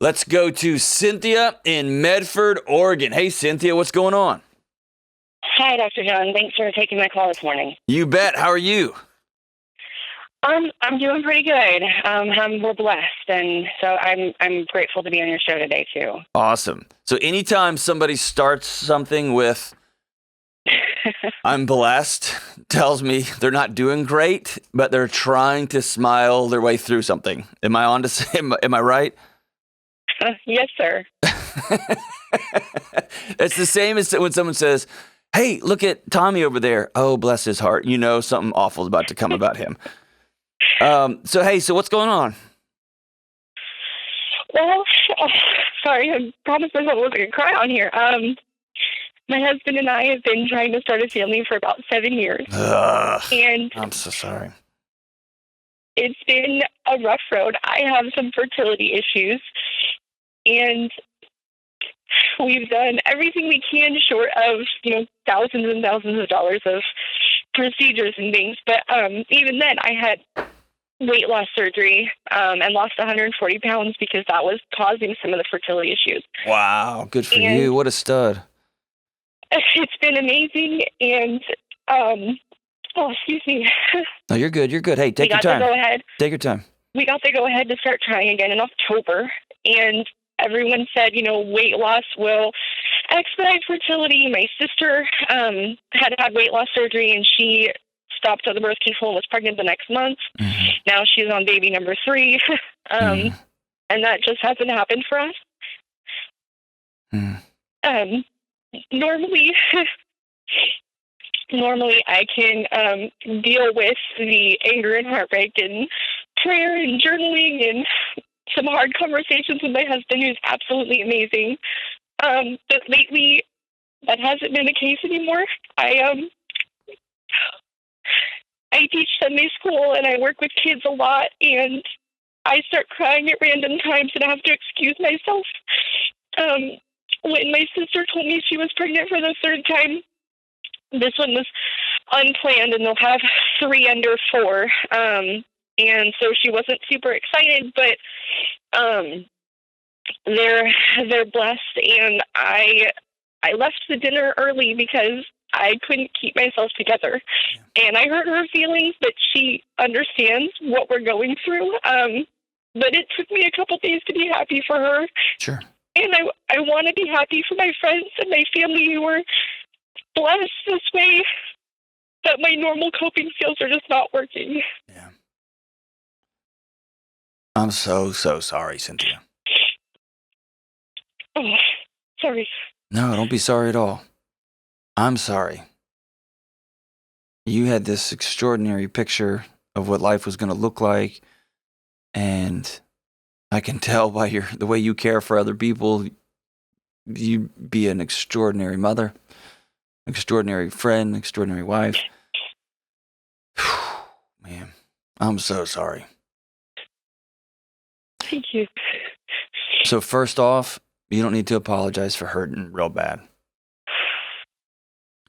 Let's go to Cynthia in Medford, Oregon. Hey, Cynthia, what's going on? Hi, Dr. John. Thanks for taking my call this morning. You bet. How are you? I'm doing pretty good. We're blessed, and so I'm grateful to be on your show today too. Awesome. So anytime somebody starts something with I'm blessed, tells me they're not doing great, but they're trying to smile their way through something. Am I on to say, am I right? Yes, sir. It's the same as when someone says, hey, look at Tommy over there. Oh, bless his heart. You know something awful is about to come about him. So what's going on? Well, sorry, I promised myself I wasn't going to cry on here. My husband and I have been trying to start a family for about 7 years. Ugh, And I'm so sorry. it's been a rough road. I have some fertility issues, and we've done everything we can short of, thousands and thousands of dollars of procedures and things. But even then, I had weight loss surgery and lost 140 pounds because that was causing some of the fertility issues. Wow, good for And you. What a stud. it's been amazing. And, excuse me. No, you're good. You're good. Hey, take your We got time. to go ahead. Take your time. We got to go ahead to start trying again in October. And everyone said, weight loss will expedite fertility. My sister had weight loss surgery, and she stopped at the birth control and was pregnant the next month. Mm-hmm. Now she's on baby number 3. And that just hasn't happened for us. Normally I can deal with the anger and heartbreak and prayer and journaling and some hard conversations with my husband, who's absolutely amazing. But lately, that hasn't been the case anymore. I teach Sunday school, and I work with kids a lot, and I start crying at random times, and I have to excuse myself. When my sister told me she was pregnant for the 3rd time, this one was unplanned, and they'll have 3 under 4. And so she wasn't super excited, but they're blessed. And I left the dinner early because I couldn't keep myself together. And I hurt her feelings, but she understands what we're going through. But it took me a couple days to be happy for her. Sure. And I want to be happy for my friends and my family who are blessed this way, but my normal coping skills are just not working. Yeah. I'm so sorry, Cynthia. Oh, sorry. No, don't be sorry at all. I'm sorry. You had this extraordinary picture of what life was going to look like, and I can tell by the way you care for other people, you'd be an extraordinary mother, extraordinary friend, extraordinary wife. Man, I'm so sorry. Thank you. So first off, you don't need to apologize for hurting real bad.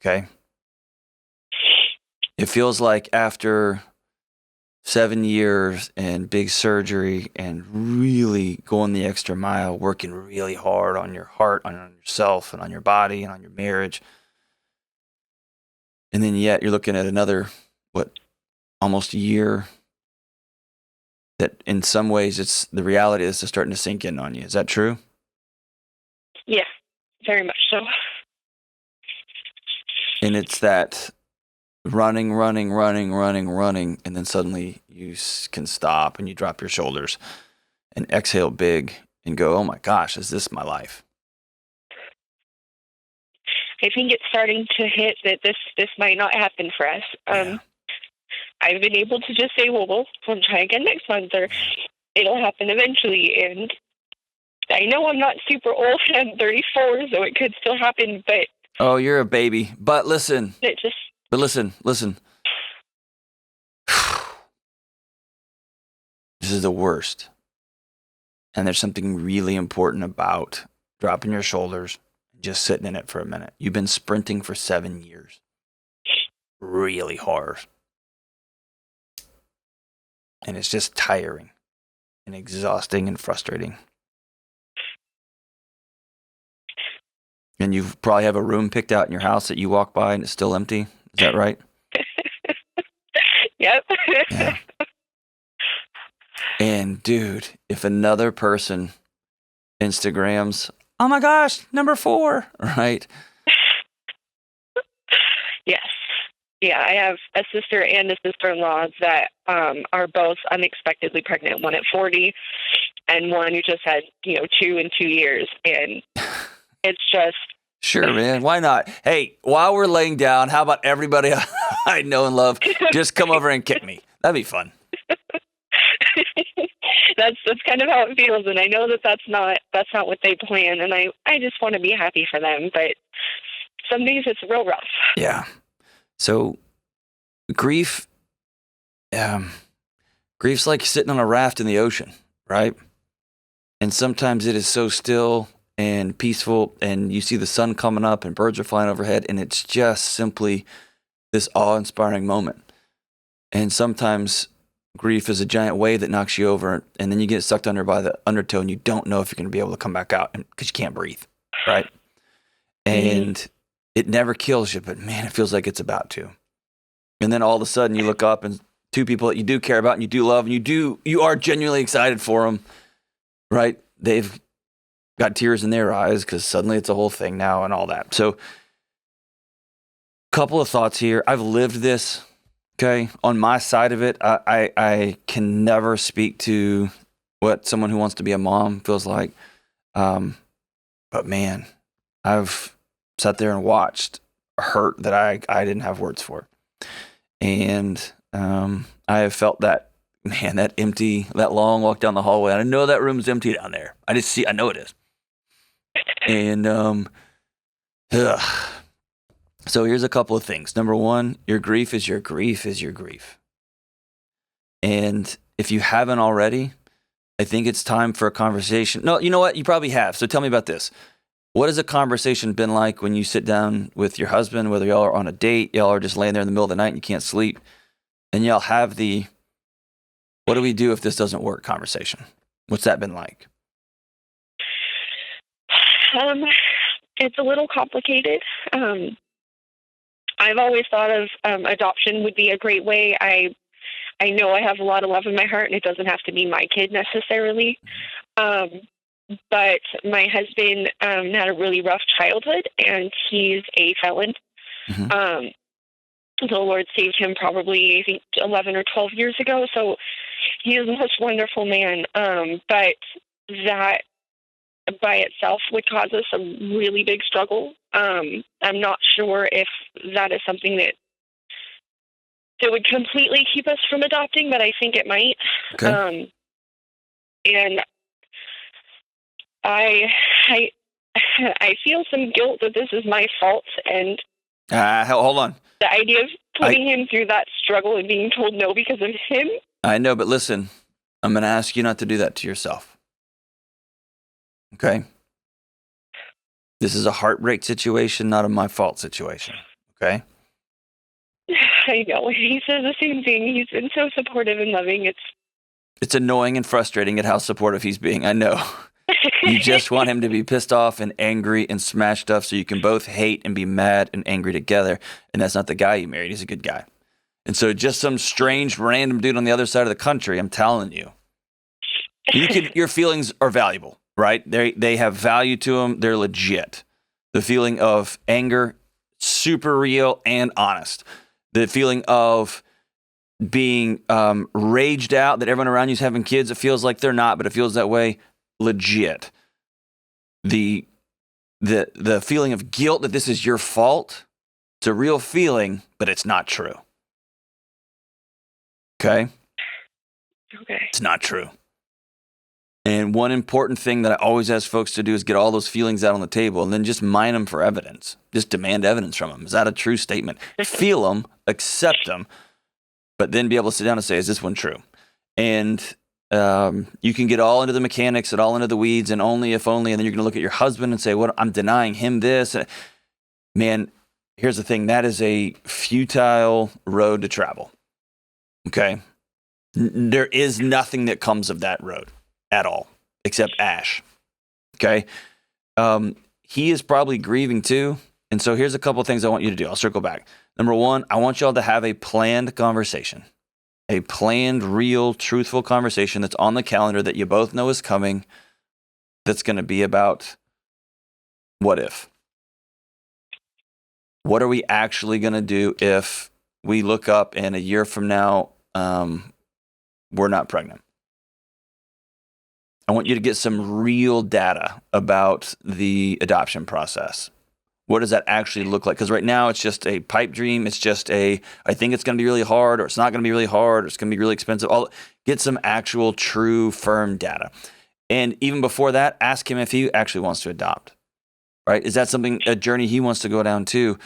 Okay? It feels like after 7 years and big surgery and really going the extra mile, working really hard on your heart, on yourself, and on your body, and on your marriage. And then yet you're looking at another, almost a year that in some ways it's the reality is starting to sink in on you. Is that true? Yeah, very much so. And it's that running, and then suddenly you can stop and you drop your shoulders and exhale big and go, oh my gosh, is this my life? I think it's starting to hit that this might not happen for us. Yeah. I've been able to just say, well, we'll try again next month, or it'll happen eventually. And I know I'm not super old. I'm 34, so it could still happen, but... Oh, you're a baby. But listen. Listen. This is the worst. And there's something really important about dropping your shoulders and just sitting in it for a minute. You've been sprinting for 7 years. Really hard. And it's just tiring and exhausting and frustrating. And you probably have a room picked out in your house that you walk by and it's still empty. Is that right? Yep. Yeah. And dude, if another person Instagrams, oh my gosh, number 4, right? Yes. Yeah, I have a sister and a sister-in-law that are both unexpectedly pregnant, one at 40 and one who just had, 2 in 2 years. And it's just... Sure, man. Why not? Hey, while we're laying down, how about everybody I know and love just come over and kick me? That'd be fun. That's kind of how it feels, and I know that's not what they plan, and I just want to be happy for them, but some days it's real rough. Yeah. So grief's like sitting on a raft in the ocean, right? And sometimes it is so still and peaceful, and you see the sun coming up and birds are flying overhead, and it's just simply this awe-inspiring moment. And sometimes grief is a giant wave that knocks you over, and then you get sucked under by the undertow, and you don't know if you're going to be able to come back out because you can't breathe, right? And it never kills you, but man, it feels like it's about to. And then all of a sudden you look up and 2 people that you do care about and you do love and you are genuinely excited for them, right? They've got tears in their eyes because suddenly it's a whole thing now and all that. So couple of thoughts here. I've lived this, okay? On my side of it, I can never speak to what someone who wants to be a mom feels like. But man, I've sat there and watched hurt that I didn't have words for. And I have felt that, man, that empty, that long walk down the hallway. And I know that room's empty down there. I know it is. And so here's a couple of things. Number 1, your grief is your grief is your grief. And if you haven't already, I think it's time for a conversation. No, you know what? You probably have. So tell me about this. What has a conversation been like when you sit down with your husband, whether y'all are on a date, y'all are just laying there in the middle of the night and you can't sleep, and y'all have the, what do we do if this doesn't work conversation? What's that been like? It's a little complicated. I've always thought of adoption would be a great way. I know I have a lot of love in my heart, and it doesn't have to be my kid necessarily. But my husband had a really rough childhood, and he's a felon. Mm-hmm. The Lord saved him probably, I think, 11 or 12 years ago. So he is a most wonderful man. But that by itself would cause us a really big struggle. I'm not sure if that is something that would completely keep us from adopting, but I think it might. Okay. And I feel some guilt that this is my fault, and hold on. The idea of putting him through that struggle and being told no because of him. I know, but listen, I'm going to ask you not to do that to yourself. Okay? This is a heartbreak situation, not a my fault situation. Okay? I know. He says the same thing. He's been so supportive and loving. It's annoying and frustrating at how supportive he's being. I know. You just want him to be pissed off and angry and smash stuff so you can both hate and be mad and angry together. And that's not the guy you married. He's a good guy. And so just some strange random dude on the other side of the country, I'm telling you, your feelings are valuable, right? They have value to them. They're legit. The feeling of anger, super real and honest. The feeling of being raged out that everyone around you is having kids. It feels like they're not, but it feels that way. Legit. The feeling of guilt that this is your fault, it's a real feeling, but it's not true. Okay? It's not true. And one important thing that I always ask folks to do is get all those feelings out on the table and then just mine them for evidence. Just demand evidence from them. Is that a true statement? Feel them, accept them, but then be able to sit down and say, is this one true? And you can get all into the mechanics and all into the weeds and only if only, and then you're going to look at your husband and say, "What? I'm denying him this." Man, here's the thing. That is a futile road to travel. Okay? There is nothing that comes of that road at all, except ash. Okay? he is probably grieving too. And so here's a couple of things I want you to do. I'll circle back. Number one, I want y'all to have a planned conversation, a planned, real, truthful conversation that's on the calendar that you both know is coming, that's going to be about what if. What are we actually going to do if we look up and a year from now, we're not pregnant? I want you to get some real data about the adoption process. What does that actually look like? Because right now it's just a pipe dream. It's just I think it's going to be really hard, or it's not going to be really hard, or it's going to be really expensive. Get some actual, true, firm data. And even before that, ask him if he actually wants to adopt, right? Is that a journey he wants to go down too?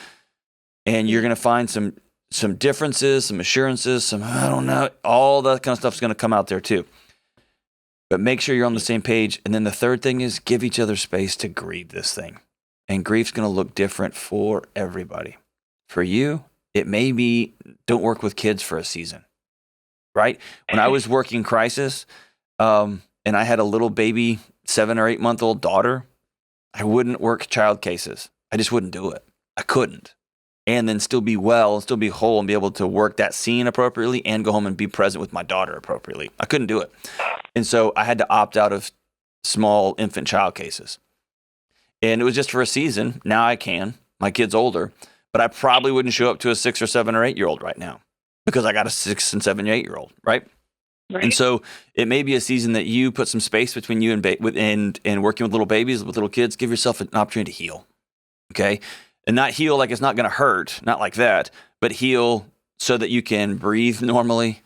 And you're going to find some differences, some assurances, I don't know, all that kind of stuff is going to come out there too. But make sure you're on the same page. And then the third thing is give each other space to grieve this thing. And grief's going to look different for everybody. For you, it may be don't work with kids for a season, right? When I was working crisis and I had a little baby, 7 or 8 month old daughter, I wouldn't work child cases. I just wouldn't do it. I couldn't. And then still be well, still be whole, and be able to work that scene appropriately and go home and be present with my daughter appropriately. I couldn't do it. And so I had to opt out of small infant child cases. And it was just for a season. Now I can. My kid's older. But I probably wouldn't show up to a 6 or 7 or 8-year-old right now because I got a 6 and 7 or 8-year-old, right? Right. And so it may be a season that you put some space between you and working with little babies, with little kids. Give yourself an opportunity to heal, okay? And not heal like it's not going to hurt, not like that, but heal so that you can breathe normally,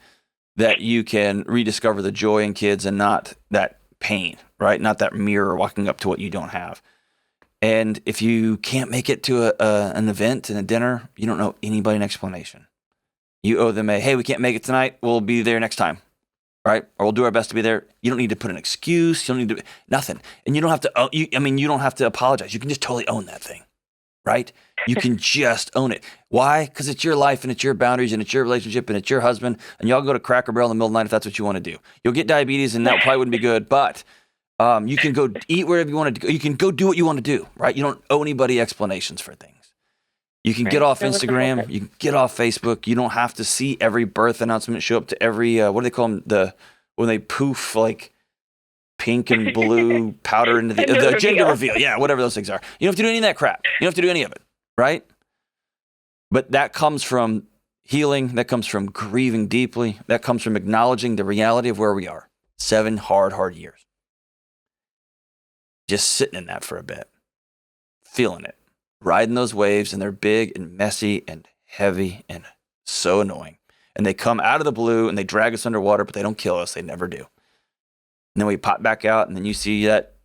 that you can rediscover the joy in kids and not that pain, right? Not that mirror walking up to what you don't have. And if you can't make it to an event and a dinner, you don't owe anybody an explanation. You owe them hey, we can't make it tonight. We'll be there next time, right? Or we'll do our best to be there. You don't need to put an excuse. You don't need to, nothing. And you don't have to, you don't have to apologize. You can just totally own that thing, right? You can just own it. Why? Because it's your life and it's your boundaries and it's your relationship and it's your husband. And y'all go to Cracker Barrel in the middle of the night if that's what you want to do. You'll get diabetes and that probably wouldn't be good, but you can go eat wherever you want to go. You can go do what you want to do, right? You don't owe anybody explanations for things. You can get off Instagram. You can get off Facebook. You don't have to see every birth announcement show up to every, what do they call them? When they poof like pink and blue powder into the gender reveal. Yeah, whatever those things are. You don't have to do any of that crap. You don't have to do any of it, right? But that comes from healing. That comes from grieving deeply. That comes from acknowledging the reality of where we are. 7 hard years. Just sitting in that for a bit, feeling it, riding those waves, and they're big and messy and heavy and so annoying. And they come out of the blue and they drag us underwater, but they don't kill us. They never do. And then we pop back out, and then you see that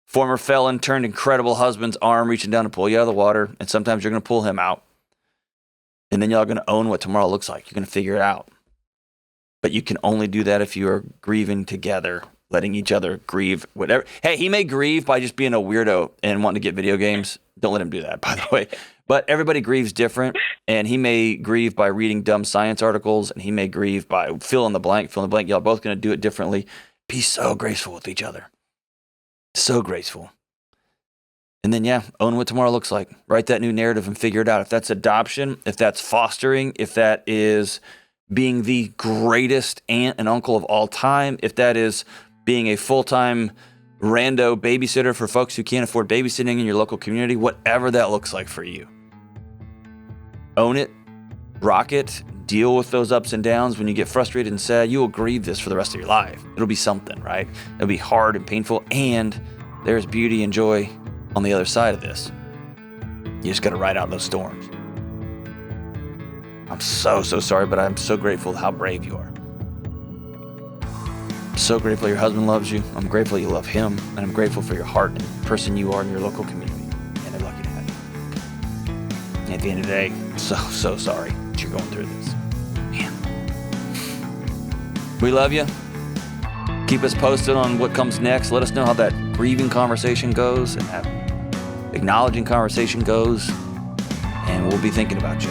former felon turned incredible husband's arm reaching down to pull you out of the water, and sometimes you're going to pull him out. And then y'all are going to own what tomorrow looks like. You're going to figure it out. But you can only do that if you are grieving together, letting each other grieve, whatever. Hey, he may grieve by just being a weirdo and wanting to get video games. Don't let him do that, by the way. But everybody grieves different, and he may grieve by reading dumb science articles, and he may grieve by fill in the blank. Y'all both going to do it differently. Be so graceful with each other. So graceful. And then, own what tomorrow looks like. Write that new narrative and figure it out. If that's adoption, if that's fostering, if that is being the greatest aunt and uncle of all time, if that is being a full-time rando babysitter for folks who can't afford babysitting in your local community, whatever that looks like for you. Own it, rock it, deal with those ups and downs. When you get frustrated and sad, you will grieve this for the rest of your life. It'll be something, right? It'll be hard and painful, and there's beauty and joy on the other side of this. You just got to ride out those storms. I'm so sorry, but I'm so grateful how brave you are. So grateful your husband loves you. I'm grateful you love him. And I'm grateful for your heart and the person you are in your local community. And they're lucky to have you. And at the end of the day, I'm so sorry that you're going through this. Man. We love you. Keep us posted on what comes next. Let us know how that grieving conversation goes and that acknowledging conversation goes. And we'll be thinking about you.